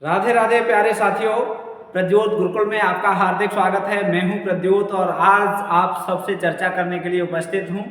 राधे राधे प्यारे साथियों, प्रद्योत गुरुकुल में आपका हार्दिक स्वागत है। मैं हूं प्रद्योत और आज आप सबसे चर्चा करने के लिए उपस्थित हूं।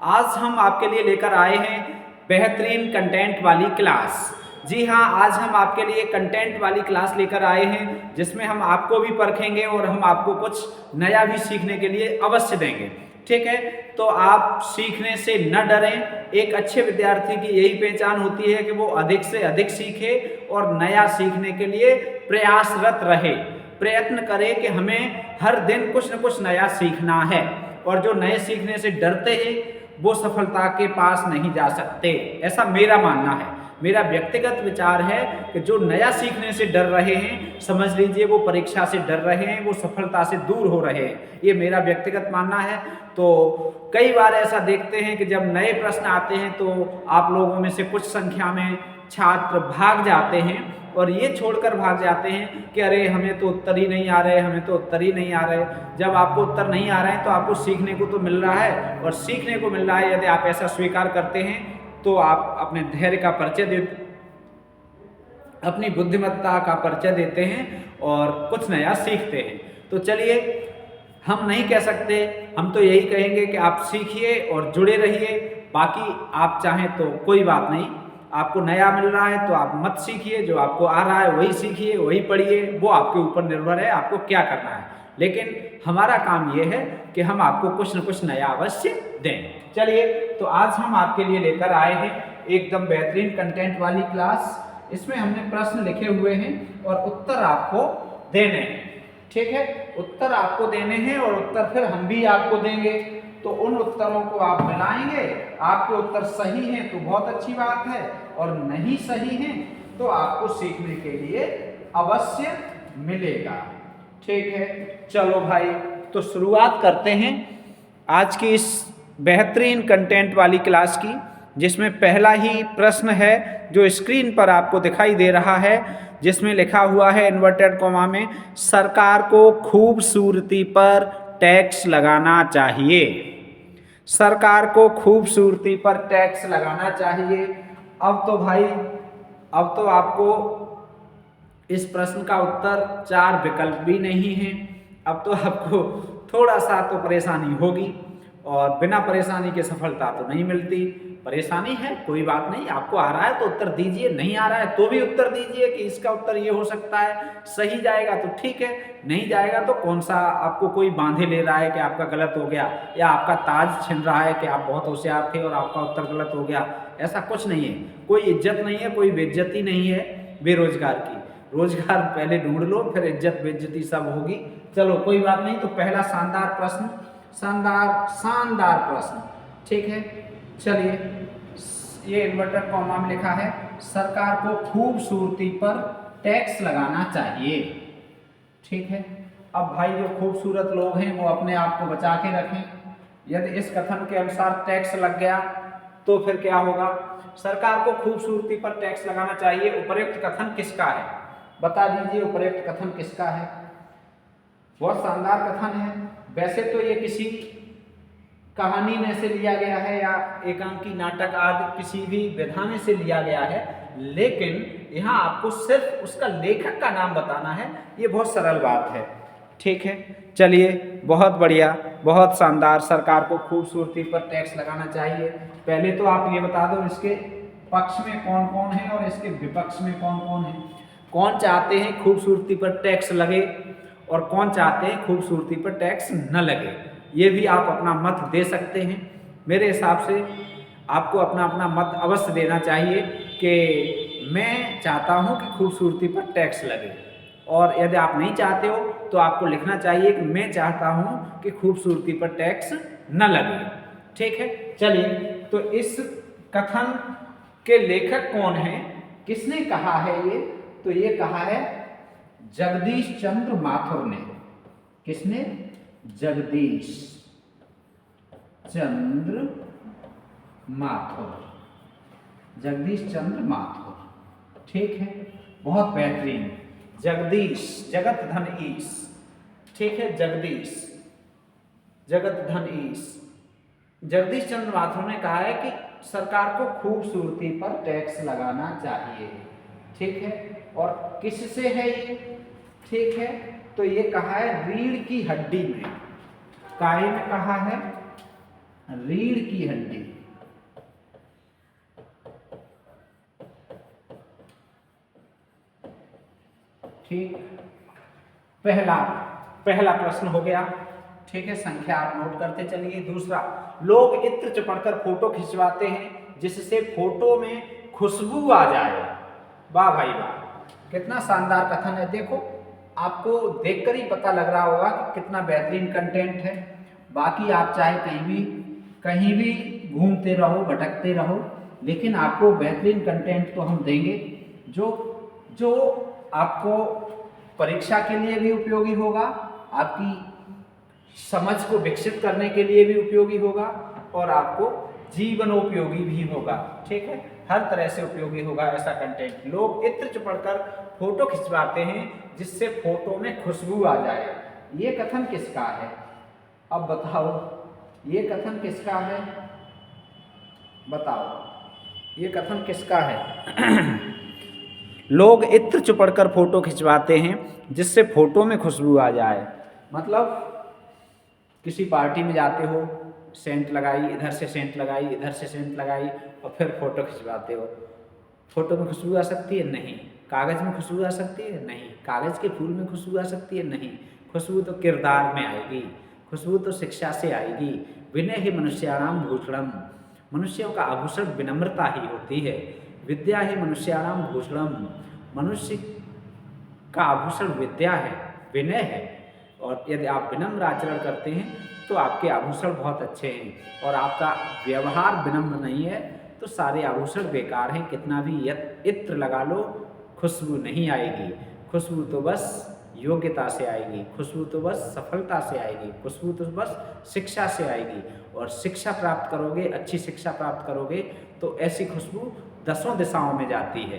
आज हम आपके लिए लेकर आए हैं बेहतरीन कंटेंट वाली क्लास। जी हां, आज हम आपके लिए कंटेंट वाली क्लास लेकर आए हैं जिसमें हम आपको भी परखेंगे और हम आपको कुछ नया भी सीखने के लिए अवश्य देंगे। ठीक है, तो आप सीखने से न डरें। एक अच्छे विद्यार्थी की यही पहचान होती है कि वो अधिक से अधिक सीखे और नया सीखने के लिए प्रयासरत रहे, प्रयत्न करे कि हमें हर दिन कुछ न कुछ नया सीखना है। और जो नए सीखने से डरते हैं वो सफलता के पास नहीं जा सकते, ऐसा मेरा मानना है। मेरा व्यक्तिगत विचार है कि जो नया सीखने से डर रहे हैं, समझ लीजिए वो परीक्षा से डर रहे हैं, वो सफलता से दूर हो रहे हैं। ये मेरा व्यक्तिगत मानना है। तो कई बार ऐसा देखते हैं कि जब नए प्रश्न आते हैं तो आप लोगों में से कुछ संख्या में छात्र भाग जाते हैं और ये छोड़कर भाग जाते हैं कि अरे हमें तो उत्तर ही नहीं आ रहे, हमें तो उत्तर ही नहीं आ रहे। जब आपको उत्तर नहीं आ रहे हैं तो आपको सीखने को तो मिल रहा है, और सीखने को मिल रहा है। यदि आप ऐसा स्वीकार करते हैं तो आप अपने धैर्य का परिचय देते, अपनी बुद्धिमत्ता का परिचय देते हैं और कुछ नया सीखते हैं। तो चलिए, हम नहीं कह सकते, हम तो यही कहेंगे कि आप सीखिए और जुड़े रहिए। बाकी आप चाहें तो कोई बात नहीं, आपको नया मिल रहा है तो आप मत सीखिए, जो आपको आ रहा है वही सीखिए, वही पढ़िए, वो आपके ऊपर निर्भर है आपको क्या करना है। लेकिन हमारा काम ये है कि हम आपको कुछ न कुछ नया अवश्य दें। चलिए, तो आज हम आपके लिए लेकर आए हैं एकदम बेहतरीन कंटेंट वाली क्लास। इसमें हमने प्रश्न लिखे हुए हैं और उत्तर आपको देने हैं। ठीक है, उत्तर आपको देने हैं और उत्तर फिर हम भी आपको देंगे। तो उन उत्तरों को आप मिलाएंगे, आपके उत्तर सही हैं तो बहुत अच्छी बात है, और नहीं सही हैं तो आपको सीखने के लिए अवश्य मिलेगा। ठीक है, चलो भाई, तो शुरुआत करते हैं आज की इस बेहतरीन कंटेंट वाली क्लास की, जिसमें पहला ही प्रश्न है जो स्क्रीन पर आपको दिखाई दे रहा है, जिसमें लिखा हुआ है इन्वर्टेड कॉमा में, सरकार को खूबसूरती पर टैक्स लगाना चाहिए। सरकार को खूबसूरती पर टैक्स लगाना चाहिए। अब तो भाई, अब तो आपको इस प्रश्न का उत्तर 4 विकल्प भी नहीं है। अब तो आपको थोड़ा सा तो परेशानी होगी, और बिना परेशानी के सफलता तो नहीं मिलती। परेशानी है, कोई बात नहीं, आपको आ रहा है तो उत्तर दीजिए, नहीं आ रहा है तो भी उत्तर दीजिए कि इसका उत्तर ये हो सकता है। सही जाएगा तो ठीक है, नहीं जाएगा तो कौन सा आपको कोई बांधे ले रहा है कि आपका गलत हो गया, या आपका ताज छिन रहा है कि आप बहुत होशियार थे और आपका उत्तर गलत हो गया। ऐसा कुछ नहीं है, कोई इज्जत नहीं है, कोई बेइज्जती नहीं है बेरोजगार की। रोजगार पहले ढूंढ लो, फिर इज्जत बेइज्जती सब होगी। चलो कोई बात नहीं। तो पहला शानदार प्रश्न, शानदार प्रश्न। ठीक है, चलिए, ये इन्वर्टेड कॉमा में लिखा है, सरकार को खूबसूरती पर टैक्स लगाना चाहिए। ठीक है, अब भाई जो खूबसूरत लोग हैं वो अपने आप को बचा के रखें। यदि इस कथन के अनुसार टैक्स लग गया तो फिर क्या होगा? सरकार को खूबसूरती पर टैक्स लगाना चाहिए। उपयुक्त कथन किसका है? बता दीजिए, उपयुक्त कथन किसका है? बहुत शानदार कथन है। वैसे तो ये किसी कहानी में से लिया गया है या एकांकी नाटक आदि किसी भी विधा में से लिया गया है, लेकिन यहाँ आपको सिर्फ उसका लेखक का नाम बताना है। ये बहुत सरल बात है। ठीक है, चलिए, बहुत बढ़िया, बहुत शानदार। सरकार को खूबसूरती पर टैक्स लगाना चाहिए। पहले तो आप ये बता दो, इसके पक्ष में कौन कौन है और इसके विपक्ष में कौन कौन है। कौन चाहते हैं खूबसूरती पर टैक्स लगे और कौन चाहते हैं खूबसूरती पर टैक्स न लगे। ये भी आप अपना मत दे सकते हैं। मेरे हिसाब से आपको अपना अपना मत अवश्य देना चाहिए कि मैं चाहता हूँ कि खूबसूरती पर टैक्स लगे, और यदि आप नहीं चाहते हो तो आपको लिखना चाहिए कि मैं चाहता हूँ कि खूबसूरती पर टैक्स न लगे। ठीक है, चलिए, तो इस कथन के लेखक कौन है, किसने कहा है ये? तो ये कहा है जगदीश चंद्र माथुर ने। किसने? जगदीश चंद्र माथुर, जगदीश चंद्र माथुर। ठीक है, बहुत बेहतरीन। जगदीश, जगत धन ईश। ठीक है, जगदीश, जगत धन ईश। जगदीश चंद्र माथुर ने कहा है कि सरकार को खूबसूरती पर टैक्स लगाना चाहिए। ठीक है। और किससे है ये, ठीक है, तो ये कहा है रीढ़ की हड्डी में, काय में कहा है रीढ़ की हड्डी, ठीक। पहला प्रश्न हो गया, ठीक है, संख्या आप नोट करते चलिए। दूसरा, लोग इत्र चिपड़कर फोटो खिंचवाते हैं जिससे फोटो में खुशबू आ जाए। वाह भाई वाह, कितना शानदार कथन है। देखो, आपको देखकर ही पता लग रहा होगा कि कितना बेहतरीन कंटेंट है। बाकी आप चाहे कहीं भी घूमते रहो, भटकते रहो, लेकिन आपको बेहतरीन कंटेंट तो हम देंगे जो आपको परीक्षा के लिए भी उपयोगी होगा, आपकी समझ को विकसित करने के लिए भी उपयोगी होगा, और आपको जीवनोपयोगी भी होगा, ठीक है, हर तरह से उपयोगी होगा ऐसा कंटेंट। लोग इत्र चिपड़कर फोटो खिंचवाते हैं जिससे फोटो में खुशबू आ जाए। ये कथन किसका है? अब बताओ, ये कथन किसका है? बताओ, ये कथन किसका है? लोग इत्र चिपड़कर फोटो खिंचवाते हैं जिससे फोटो में खुशबू आ जाए। मतलब किसी पार्टी में जाते हो, सेंट लगाई, इधर से सेंट लगाई, इधर से सेंट लगाई, और फिर फोटो खिंचवाते हो। फोटो में खुशबू आ सकती है? नहीं। कागज़ में खुशबू आ सकती है? नहीं। कागज़ के फूल में खुशबू आ सकती है? नहीं। खुशबू तो किरदार में आएगी, खुशबू तो शिक्षा से आएगी। विनय ही मनुष्याणाम भूषणम, मनुष्यों का आभूषण विनम्रता ही होती है। विद्या ही मनुष्याणाम भूषणम, मनुष्य का आभूषण विद्या है, विनय है। और यदि आप विनम्र आचरण करते हैं तो आपके आभूषण बहुत अच्छे हैं, और आपका व्यवहार विनम्र नहीं है तो सारे आभूषण बेकार हैं। कितना भी इत्र लगा लो, खुशबू नहीं आएगी। खुशबू तो बस योग्यता से आएगी, खुशबू तो बस सफलता से आएगी, खुशबू तो बस शिक्षा से आएगी। और शिक्षा प्राप्त करोगे, अच्छी शिक्षा प्राप्त करोगे तो ऐसी खुशबू दसों दिशाओं में जाती है।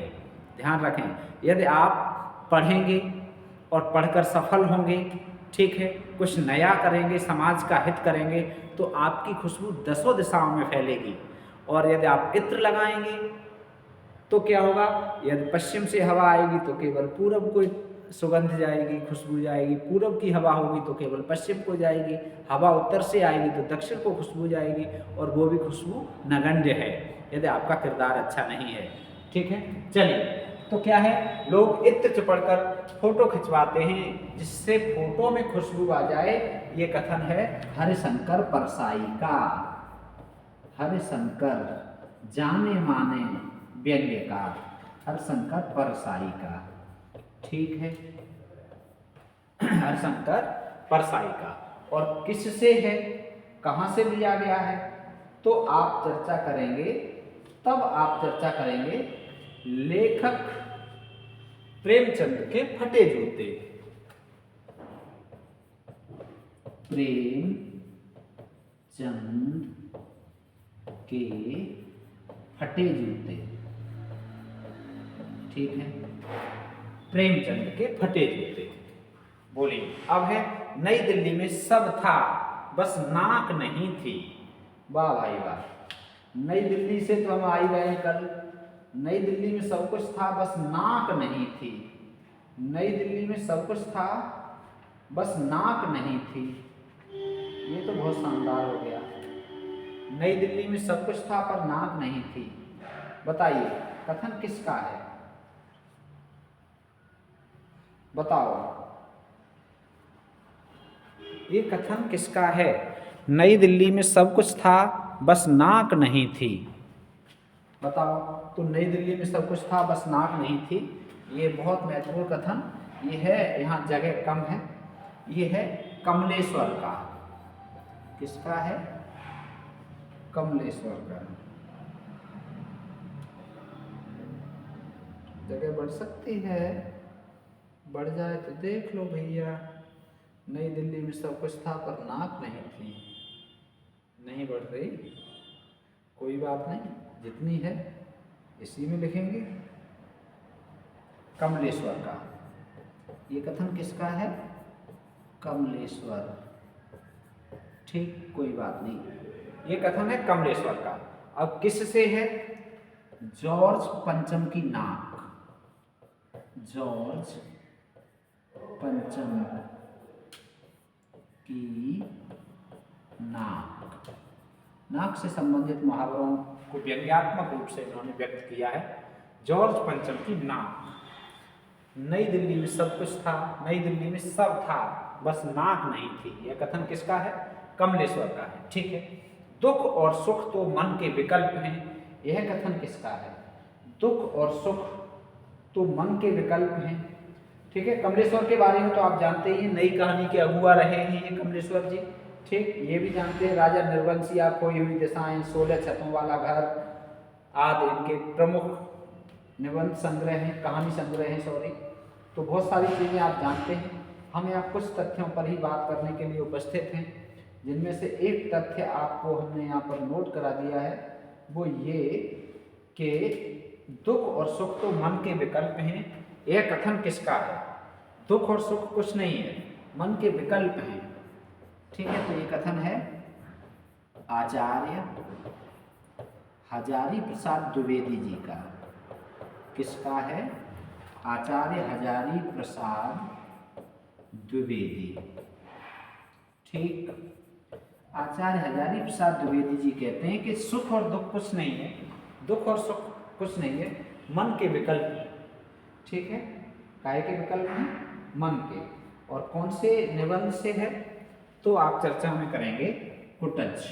ध्यान रखें, यदि आप पढ़ेंगे और पढ़कर सफल होंगे, ठीक है, कुछ नया करेंगे, समाज का हित करेंगे, तो आपकी खुशबू दसों दिशाओं में फैलेगी। और यदि आप इत्र लगाएंगे तो क्या होगा? यदि पश्चिम से हवा आएगी तो केवल पूरब को सुगंध जाएगी, खुशबू जाएगी। पूरब की हवा होगी तो केवल पश्चिम को जाएगी। हवा उत्तर से आएगी तो दक्षिण को खुशबू जाएगी, और वो भी खुशबू नगण्य है यदि आपका किरदार अच्छा नहीं है, ठीक है। चलिए, तो क्या है, लोग इत्र चिपड़कर फोटो खिंचवाते हैं जिससे फोटो में खुशबू आ जाए। ये कथन है हरिशंकर परसाई का। हरिशंकर जाने माने व्यंग्यकार, हरिशंकर परसाई का, ठीक है, हरिशंकर परसाई का। और किससे है, कहाँ से लिया गया है, तो आप चर्चा करेंगे, तब आप चर्चा करेंगे लेखक प्रेमचंद के फटे जूते। प्रेमचंद के फटे जूते, ठीक है, प्रेमचंद के फटे जूते। बोलिए, अब है नई दिल्ली में सब था बस नाक नहीं थी। वाह भाई वाह, नई दिल्ली से तो हम आ ही रहे कल। नई दिल्ली में सब कुछ था बस नाक नहीं थी। नई दिल्ली में सब कुछ था बस नाक नहीं थी। ये तो बहुत शानदार हो गया। नई दिल्ली में सब कुछ था पर नाक नहीं थी। बताइए, कथन किसका है? बताओ, ये कथन किसका है? नई दिल्ली में सब कुछ था बस नाक नहीं थी। बताओ, तो नई दिल्ली में सब कुछ था बस नाक नहीं थी, ये बहुत महत्वपूर्ण कथन ये है। यहाँ जगह कम है। ये है कमलेश्वर का। किसका है? कमलेश्वर का। जगह बढ़ सकती है, बढ़ जाए तो देख लो भैया। नई दिल्ली में सब कुछ था पर नाक नहीं थी। नहीं बढ़ रही, कोई बात नहीं, जितनी है इसी में लिखेंगे। कमलेश्वर का। ये कथन किसका है? कमलेश्वर, ठीक, कोई बात नहीं। ये कथन है कमलेश्वर का। अब किससे है? जॉर्ज पंचम की नाक। जॉर्ज पंचम की नाक। नाक से संबंधित मुहावरों को व्यंग्यात्मक रूप से इन्होंने व्यक्त किया है। जॉर्ज पंचम की नाक। नई दिल्ली में सब कुछ था, नई दिल्ली में सब था, बस नाक नहीं थी। यह कथन किसका है? कमलेश्वर का है। ठीक है। दुख और सुख तो मन के विकल्प हैं। यह कथन किसका है? दुख और सुख तो मन के विकल्प हैं। ठीक है। कमलेश्वर के बारे में तो आप जानते ही हैं, नई कहानी के अगुआ रहे हैं ये कमलेश्वर जी। ठीक, ये भी जानते हैं। राजा निर्वंशिया, खोई हुई दिशाएं, 16 छतों वाला घर आदि इनके प्रमुख निबंध संग्रह हैं, कहानी संग्रह हैं, सॉरी। तो बहुत सारी चीज़ें आप जानते हैं। हम यहाँ कुछ तथ्यों पर ही बात करने के लिए उपस्थित हैं, जिनमें से एक तथ्य आपको हमने यहाँ पर नोट करा दिया है, वो ये कि दुख और सुख तो मन के विकल्प हैं। यह कथन किसका है? दुख और सुख कुछ नहीं है, मन के विकल्प हैं। ठीक है। तो ये कथन है आचार्य हजारी प्रसाद द्विवेदी जी का। किसका है? आचार्य हजारी प्रसाद द्विवेदी। ठीक। आचार्य हजारी प्रसाद द्विवेदी जी कहते हैं कि सुख और दुख कुछ नहीं है, दुख और सुख कुछ नहीं है, मन के विकल्प हैं। ठीक है। काय के विकल्प हैं? मन के। और कौन से निबंध से है? तो आप चर्चा में करेंगे कुटज।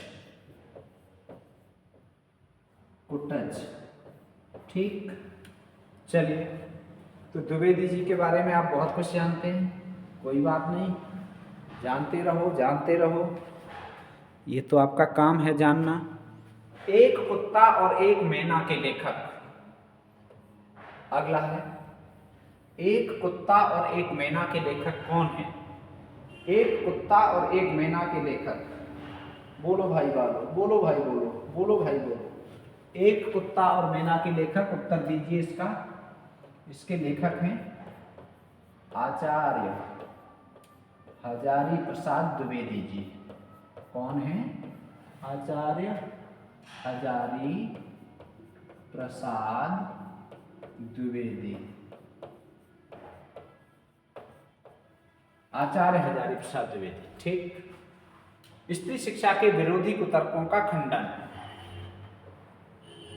कुटज। ठीक। चलिए, तो द्विवेदी जी के बारे में आप बहुत कुछ जानते हैं, कोई बात नहीं, जानते रहो जानते रहो, ये तो आपका काम है जानना। एक कुत्ता और एक मैना के लेखक। अगला है, एक कुत्ता और एक मैना के लेखक कौन है? एक कुत्ता और एक मैना के लेखक। बोलो भाई बोलो, बोलो भाई बोलो, बोलो भाई बोलो। एक कुत्ता और मैना के लेखक, उत्तर दीजिए इसका। इसके लेखक हैं आचार्य हजारी प्रसाद द्विवेदी जी। कौन है? आचार्य हजारी प्रसाद द्विवेदी। आचार्य हजारी प्रसाद द्विवेदी। ठीक। स्त्री शिक्षा के विरोधी कुतर्कों का खंडन।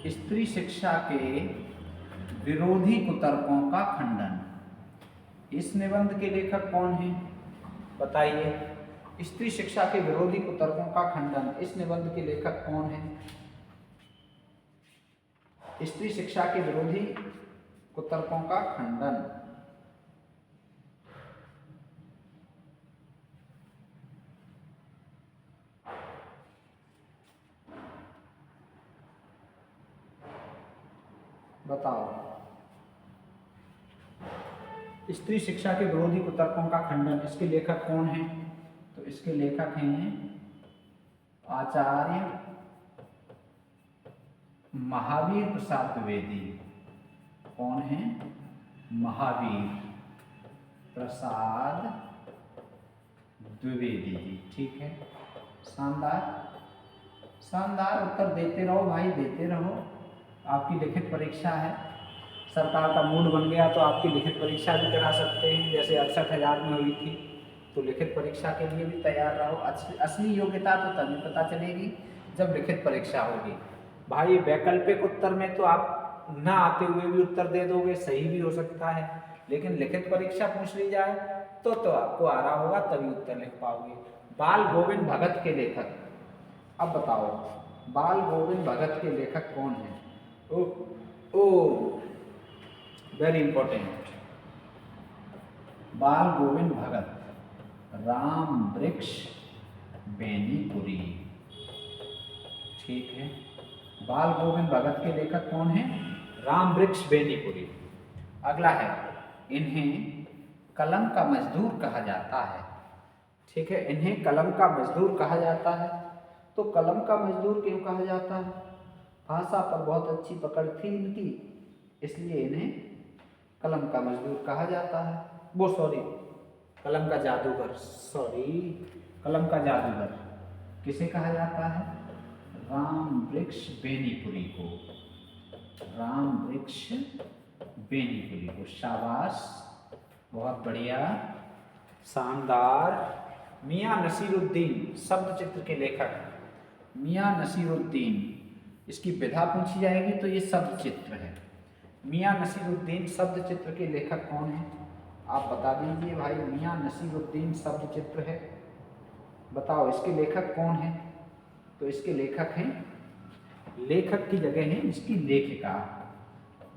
स्त्री शिक्षा के विरोधी कुतर्कों का खंडन। इस निबंध के लेखक कौन हैं? बताइए। स्त्री शिक्षा के विरोधी कुतर्कों का खंडन, इस निबंध के लेखक कौन हैं? स्त्री शिक्षा के विरोधी कुतर्कों का खंडन। बताओ। स्त्री शिक्षा के विरोधी कुतर्कों का खंडन, इसके लेखक कौन हैं? तो इसके लेखक हैं आचार्य महावीर प्रसाद द्विवेदी। कौन है? महावीर प्रसाद द्विवेदी जी। ठीक है। शानदार शानदार, उत्तर देते रहो भाई, देते रहो। आपकी लिखित परीक्षा है, सरकार का मूड बन गया तो आपकी लिखित परीक्षा भी करा सकते हैं, जैसे 68,000 में हुई थी। तो लिखित परीक्षा के लिए भी तैयार रहो। असली योग्यता तो तभी पता चलेगी जब लिखित परीक्षा होगी। भाई वैकल्पिक उत्तर में तो आप ना आते हुए भी उत्तर दे दोगे, सही भी हो सकता है, लेकिन लिखित परीक्षा पूछ ली जाए तो आपको आ रहा होगा, तभी उत्तर लिख पाओगे। बाल गोविंद भगत के लेखक। अब बताओ, बाल गोविंद भगत के लेखक कौन है? Very important. बाल गोविंद भगत राम वृक्ष बेनीपुरी। ठीक है। बाल गोविंद भगत के लेखक कौन है? राम वृक्ष बेनीपुरी। अगला है, इन्हें कलम का मजदूर कहा जाता है। ठीक है। इन्हें कलम का मजदूर कहा जाता है। तो कलम का मजदूर क्यों कहा जाता है? भाषा पर बहुत अच्छी पकड़ थी इनकी, इसलिए इन्हें कलम का मजदूर कहा जाता है। वो सॉरी, कलम का जादूगर, सॉरी, कलम का जादूगर किसे कहा जाता है? राम वृक्ष बेनीपुरी को। राम वृक्ष बेनीपुरी को। शाबाश, बहुत बढ़िया, शानदार। मियां नसीरुद्दीन शब्द चित्र के लेखक, मियां नसीरुद्दीन, इसकी विधा पूछी जाएगी तो ये शब्द चित्र है। मियां नसीरुद्दीन शब्द चित्र के लेखक कौन है? आप बता दीजिए भाई। मियां नसीरुद्दीन शब्द चित्र है, बताओ इसके लेखक कौन है? तो इसके लेखक हैं, लेखक की जगह है इसकी लेखिका,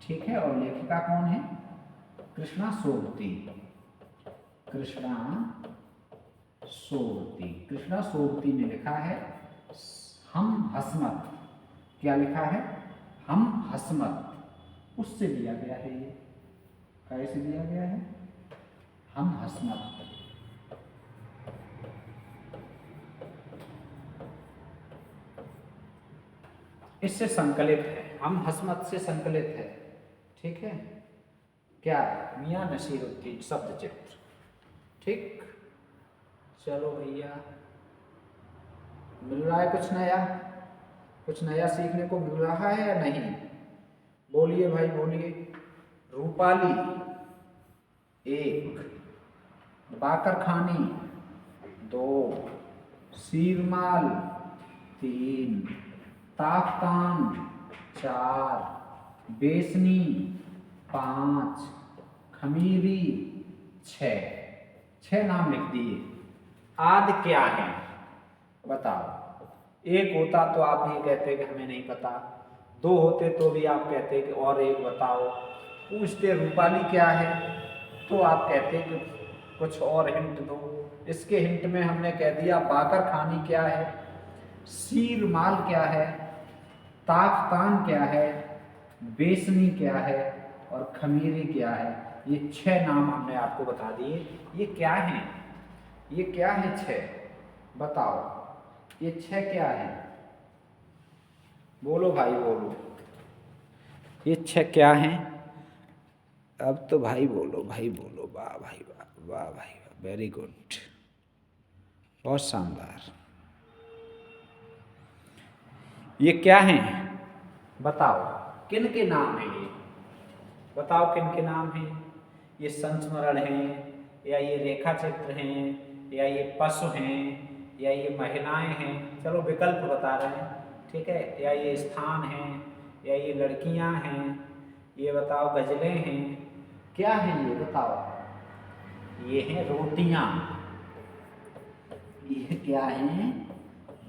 ठीक है। और लेखिका कौन है? कृष्णा सोबती, कृष्णा सोबती। कृष्णा सोबती ने लिखा है हम हसमत। क्या लिखा है? हम हसमत। उससे लिया गया है ये। कैसे लिया गया है? हम हसमत। इससे संकलित है, हम हसमत से संकलित है, ठीक है। क्या? मियां नसीरुद्दीन शब्द चित्र, ठीक। चलो भैया, मिल रहा है कुछ नया? कुछ नया सीखने को मिल रहा है या नहीं? बोलिए भाई, बोलिए। रूपाली 1, बाकरखानी 2, सीरमाल 3, ताफ्तान 4, बेसनी 5, खमीरी 6 नाम लिख दिए। आदि क्या है बताओ? एक होता तो आप ये कहते कि हमें नहीं पता, 2 होते तो भी आप कहते कि और एक बताओ। पूछते रूपाली क्या है तो आप कहते कि कुछ और हिंट दो। इसके हिंट में हमने कह दिया बाकरखानी क्या है, सीरमाल क्या है, ताफ्तान क्या है, बेसनी क्या है और खमीरी क्या है। ये 6 नाम हमने आपको बता दिए। ये क्या है? ये क्या है 6? बताओ ये 6 क्या है? बोलो भाई, बोलो। ये 6 क्या हैं? अब तो भाई बोलो, भाई बोलो। वाह भाई वाह, वाह भाई वाह, वेरी गुड, बहुत शानदार। ये क्या हैं? बताओ किन के नाम हैं ये? बताओ किन के नाम हैं? ये संस्मरण हैं, या ये रेखा चित्र हैं, या ये पशु हैं, या ये महिलाएं हैं? चलो विकल्प बता रहे हैं, ठीक है। या ये स्थान हैं, या ये लड़कियां हैं, ये बताओ गजलें हैं, क्या है ये बताओ? ये हैं रोटियां। ये क्या हैं?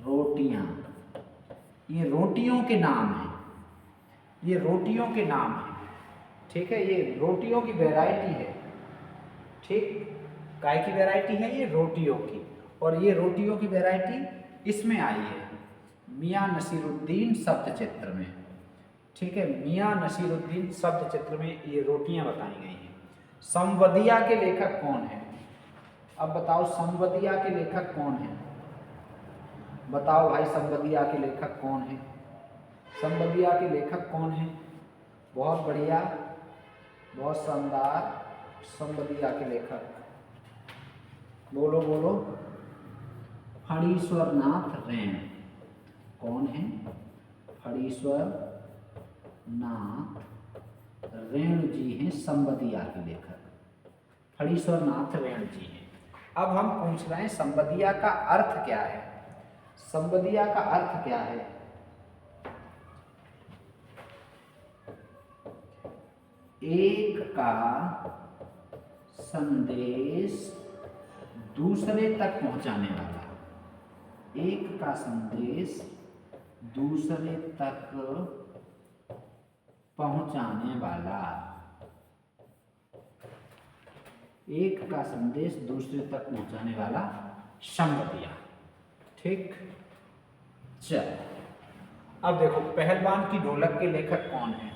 रोटियां। ये रोटियों के नाम हैं, ये रोटियों के नाम हैं, ठीक है। ये रोटियों की वैरायटी है, ठीक। काय की वैरायटी है? ये रोटियों की। और ये रोटियों की वैरायटी इसमें आई है मियां नसीरुद्दीन शब्द चित्र में, ठीक है। मियां नसीरुद्दीन शब्द चित्र में ये रोटियां बताई गई हैं। संवदिया के लेखक कौन है? अब बताओ संवदिया के लेखक कौन है? बताओ भाई, संवदिया के लेखक कौन है? संवदिया के लेखक कौन है? बहुत बढ़िया, बहुत शानदार। संवदिया के लेखक बोलो, बोलो। फणीश्वर नाथ रैण। कौन है? फणीश्वर नाथ रैण जी हैं संवदिया के लेखक। फणीश्वर नाथ रैण जी हैं। अब हम पूछ रहे हैं संवदिया का अर्थ क्या है? संवदिया का अर्थ क्या है? एक का संदेश दूसरे तक पहुंचाने वाला। एक का संदेश दूसरे तक पहुंचाने वाला। एक का संदेश दूसरे तक पहुंचाने वाला संवदिया, ठीक। चल अब देखो, पहलवान की ढोलक के लेखक कौन है?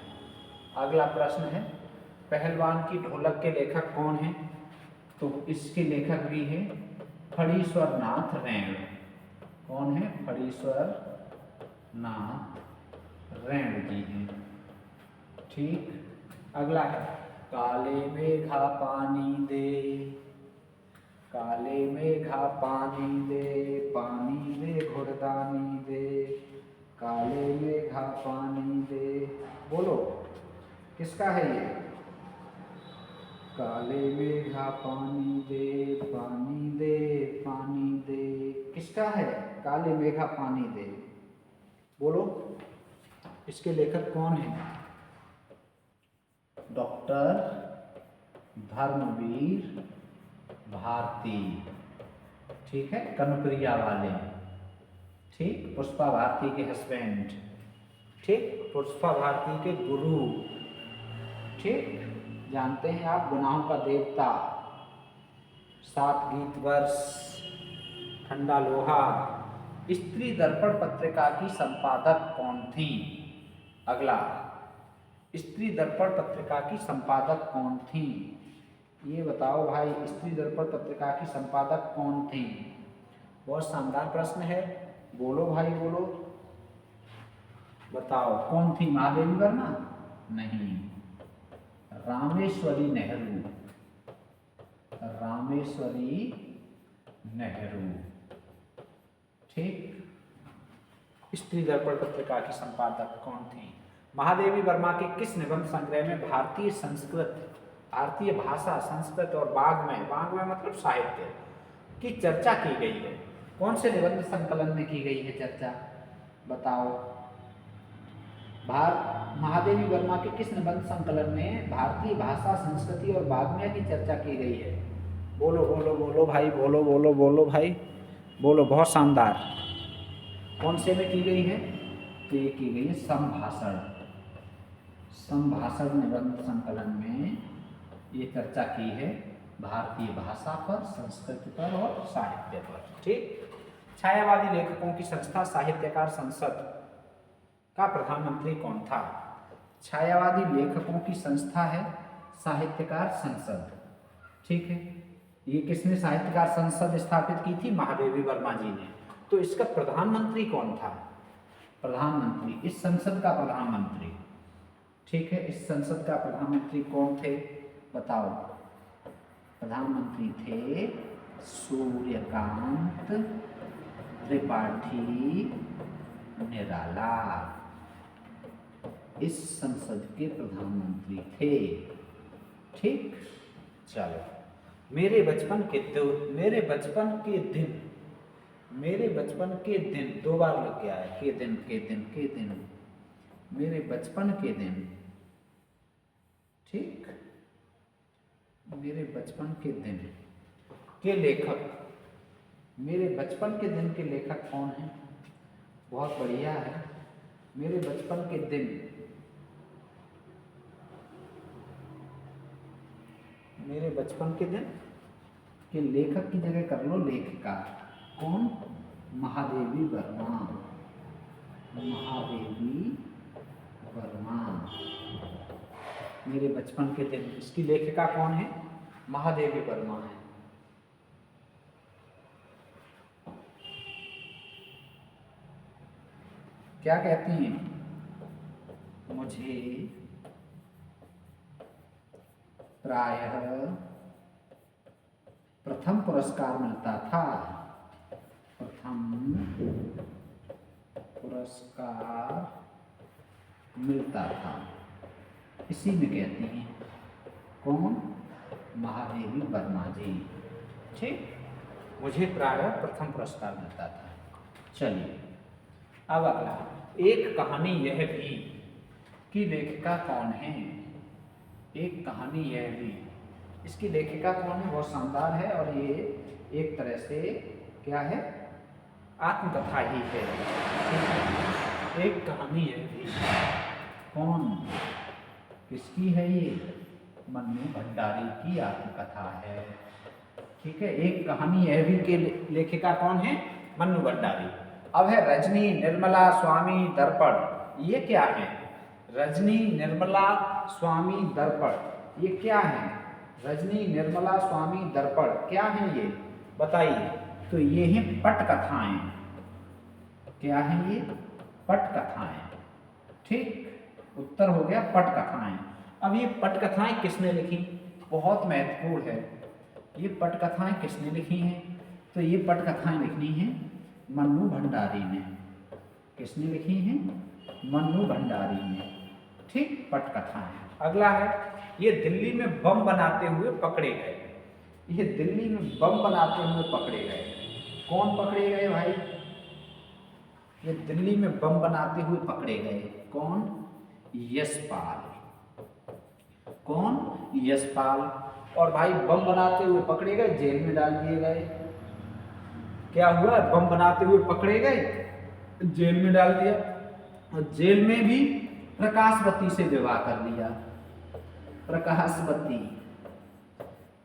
अगला प्रश्न है, पहलवान की ढोलक के लेखक कौन है? तो इसके लेखक भी हैं फणीश्वर नाथ रैण। कौन है? फणीश्वर नाथ रैण जी हैं, ठीक। अगला है, काले मेघा पानी दे, काले मेघा पानी दे, पानी दे घुड़दानी दे, काले मेघा पानी दे। बोलो किसका है ये? काले मेघा पानी दे, पानी दे, पानी दे। किसका है काले मेघा पानी दे? बोलो, इसके लेखक कौन है? डॉक्टर धर्मवीर भारती। ठीक है, कनुप्रिया वाले। ठीक, पुष्पा भारती के हस्बैंड। ठीक, पुष्पा भारती के गुरु। ठीक, जानते हैं आप, गुनाहों का देवता, 7 गीत वर्ष, ठंडा लोहा। स्त्री दर्पण पत्रिका की संपादक कौन थी? अगला, स्त्री दर्पण पत्रिका की संपादक कौन थी? ये बताओ भाई, स्त्री दर्पण पत्रिका की संपादक कौन थी? बहुत शानदार प्रश्न है, बोलो भाई बोलो, बताओ कौन थी? महादेवी वर्मा? नहीं, रामेश्वरी नेहरू। रामेश्वरी नेहरू। ठीक, स्त्री दर्पण पत्रिका की संपादक कौन थी? महादेवी वर्मा के किस निबंध संग्रह में भारतीय संस्कृत, भारतीय भाषा, संस्कृत और वाग्मय मतलब साहित्य की चर्चा की गई है? कौन से निबंध संकलन में की गई है चर्चा? बताओ। महादेवी वर्मा के किस निबंध संकलन में भारतीय भाषा, संस्कृति और वाग्मय की चर्चा की गई है? बोलो बोलो बोलो भाई, बोलो बोलो बोलो भाई, बोलो, बहुत शानदार। कौन से में की गई है? तो ये की गई है संभाषण। संभाषण निबंध संकलन में ये चर्चा की है भारतीय भाषा पर, संस्कृति पर और साहित्य पर। ठीक, छायावादी लेखकों की संस्था साहित्यकार संसद का प्रधानमंत्री कौन था? छायावादी लेखकों की संस्था है साहित्यकार संसद। ठीक है, ये किसने साहित्यकार संसद स्थापित की थी? महादेवी वर्मा जी ने। तो इसका प्रधानमंत्री कौन था? प्रधानमंत्री, इस संसद का प्रधानमंत्री। ठीक है, इस संसद का प्रधानमंत्री कौन थे? बताओ। प्रधानमंत्री थे सूर्यकांत त्रिपाठी निराला। इस संसद के प्रधानमंत्री थे। ठीक, चलो। मेरे बचपन के दिन, मेरे बचपन के दिन 2 बार लग गया है, के दिन, मेरे बचपन के दिन। ठीक, मेरे बचपन के दिन के लेखक, मेरे बचपन के दिन के लेखक कौन है? बहुत बढ़िया है, मेरे बचपन के दिन, मेरे बचपन के दिन के लेखक की जगह कर लो लेखिका। कौन? महादेवी वर्मा। महादेवी वर्मा, मेरे बचपन के दिन, इसकी लेखिका कौन है? महादेवी वर्मा है। क्या कहती हैं? मुझे प्रायः प्रथम पुरस्कार मिलता था, प्रथम पुरस्कार मिलता था, इसी में कहती हैं। कौन? महादेवी वर्मा जी। ठीक, मुझे प्रायः प्रथम पुरस्कार मिलता था। चलिए, अब अगला, एक कहानी यह भी की लेखिका कौन है? एक कहानी यह भी, इसकी लेखिका कौन है? बहुत शानदार है, और ये एक तरह से क्या है? आत्मकथा ही है। एक कहानी यह भी, कौन? किसकी है ये? मन्नू भंडारी की आत्मकथा है। ठीक है, एक कहानी यह भी के लेखिका कौन है? मन्नू भंडारी। अब है रजनी निर्मला स्वामी दर्पण। ये क्या है? रजनी निर्मला स्वामी दर्पण, ये क्या है? रजनी निर्मला स्वामी दर्पण क्या है ये? बताइए। तो ये हैं पटकथाएं। क्या है ये? पटकथाएं। ठीक, उत्तर हो गया पटकथाएं। अब ये पटकथाएं किसने लिखी? बहुत महत्वपूर्ण है। ये पटकथाएं किसने लिखी हैं? तो ये पटकथाएं लिखनी हैं मन्नू भंडारी ने। किसने लिखी हैं? मन्नू भंडारी ने। ठीक, पटकथाएं। अगला है ये दिल्ली में बम बनाते हुए पकड़े गए। ये दिल्ली में बम बनाते हुए पकड़े गए। कौन पकड़े गए भाई? ये दिल्ली में बम बनाते हुए पकड़े गए। कौन? यशपाल। कौन? यशपाल। और भाई बम बनाते हुए पकड़े गए, जेल में डाल दिए गए। क्या हुआ? बम बनाते हुए पकड़े गए, जेल में डाल दिया। और जेल में भी प्रकाशवती से विवाह कर लिया।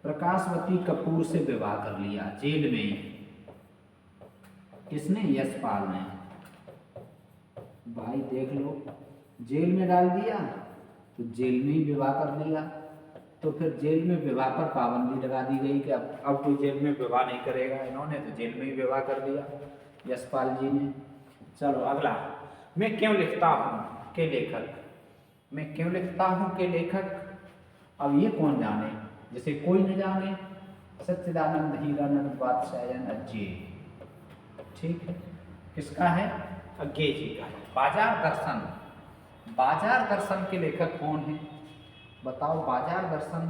प्रकाशवती कपूर से विवाह कर लिया जेल में ही। किसने? यशपाल ने। भाई देख लो, जेल में डाल दिया तो जेल में ही विवाह कर लिया। तो फिर जेल में विवाह पर पाबंदी लगा दी गई कि अब कोई जेल में विवाह नहीं करेगा। इन्होंने तो जेल में ही विवाह कर दिया, यशपाल जी ने। चलो अगला, मैं क्यों लिखता हूँ के लेखक। मैं क्यों लिखता हूँ के लेखक। अब ये कौन जाने, जिसे कोई न जाने। सच्चिदानंद हीरानंद वात्स्यायन अज्ञे। ठीक है, किसका है? अज्ञे जी का है। बाजार दर्शन। बाजार दर्शन के लेखक कौन है? बताओ, बाजार दर्शन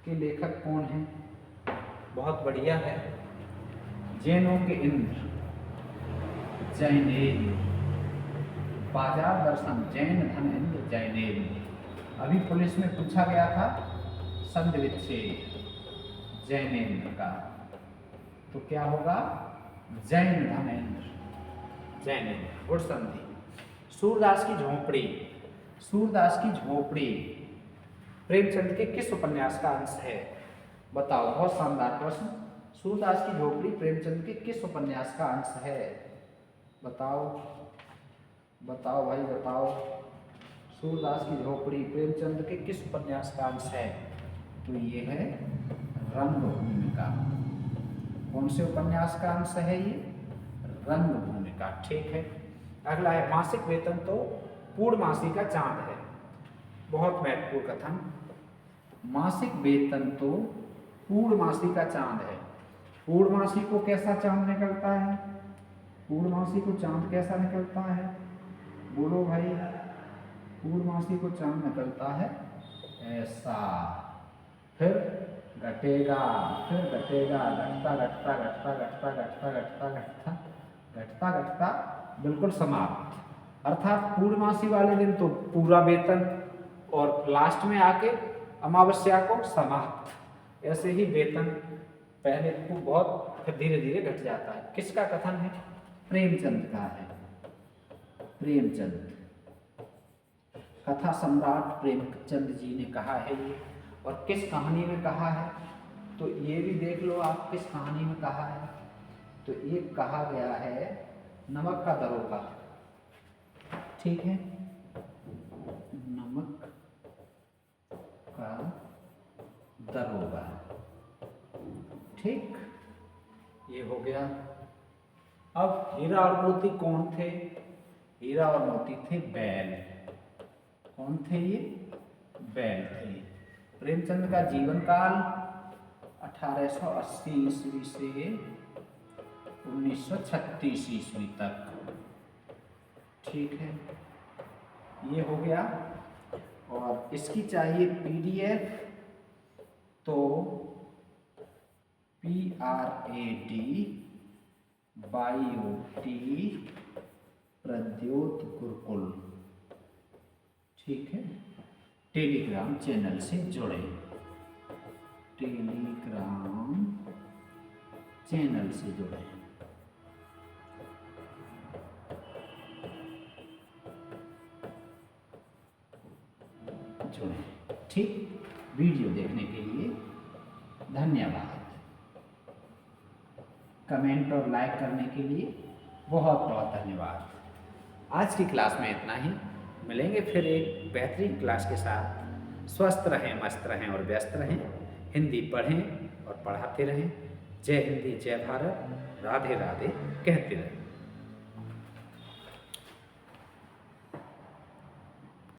के लेखक कौन है? बहुत बढ़िया है, जैनों के इंद्र, जैनेन्द्र। बाजार दर्शन, जैन धन इंद्र, जैनेन्द्र। अभी पुलिस में पूछा गया था संधि विच्छेद जैनेन्द्र का, तो क्या होगा? जैन धन इंद्र, जैनेन्द्र। गुड़ संधि। सूरदास की झोपड़ी। सूरदास की झोपड़ी प्रेमचंद के किस उपन्यास का अंश है? बताओ, बहुत शानदार प्रश्न। सूरदास की झोपड़ी प्रेमचंद के किस उपन्यास का अंश है? बताओ बताओ भाई बताओ। सूरदास की झोपड़ी प्रेमचंद के किस उपन्यास का अंश है? तो ये है रंगभूमि का। कौन से उपन्यास का अंश है ये? रंगभूमि का। ठीक है, अगला है, मासिक वेतन तो पूर्णमासी का चांद है। बहुत महत्वपूर्ण कथन। मासिक वेतन तो पूर्णमासी का चांद है। पूर्णमासी को कैसा चांद निकलता है? पूर्णमासी को चांद कैसा निकलता है? बोलो भाई। पूर्णमासी को चांद निकलता है ऐसा, फिर घटेगा, फिर घटेगा, घटता घटता घटता घटता घटता घटता घटता घटता घटता बिल्कुल समाप्त। अर्थात पूर्णमासी वाले दिन तो पूरा वेतन और लास्ट में आके अमावस्या को समाप्त। ऐसे ही वेतन पहले तो बहुत, फिर धीरे धीरे घट जाता है। किसका कथन है? प्रेमचंद का है। प्रेमचंद, कथा सम्राट प्रेमचंद जी ने कहा है ये। और किस कहानी में कहा है? तो ये भी देख लो आप, किस कहानी में कहा है। तो ये कहा गया है नमक का दरोगा। ठीक है, नमक का दरोगा। ठीक, ये हो गया। अब हीरा और मोती कौन थे? हीरा और मोती थे बैल। कौन थे ये? बैल थे। प्रेमचंद का जीवन काल 1880 ईस्वी से 1936 ईस्वी तक। ठीक है, ये हो गया। और इसकी चाहिए पीडीएफ, तो PRAD बायोटी प्रद्योत गुरुकुल। ठीक है, टेलीग्राम चैनल से जुड़े। टेलीग्राम चैनल से जुड़े। ठीक, वीडियो देखने के लिए धन्यवाद। कमेंट और लाइक करने के लिए बहुत बहुत धन्यवाद। आज की क्लास में इतना ही। मिलेंगे फिर एक बेहतरीन क्लास के साथ। स्वस्थ रहें, मस्त रहें और व्यस्त रहें। हिंदी पढ़ें और पढ़ाते रहें। जय हिंदी, जय भारत, राधे राधे कहते रहें।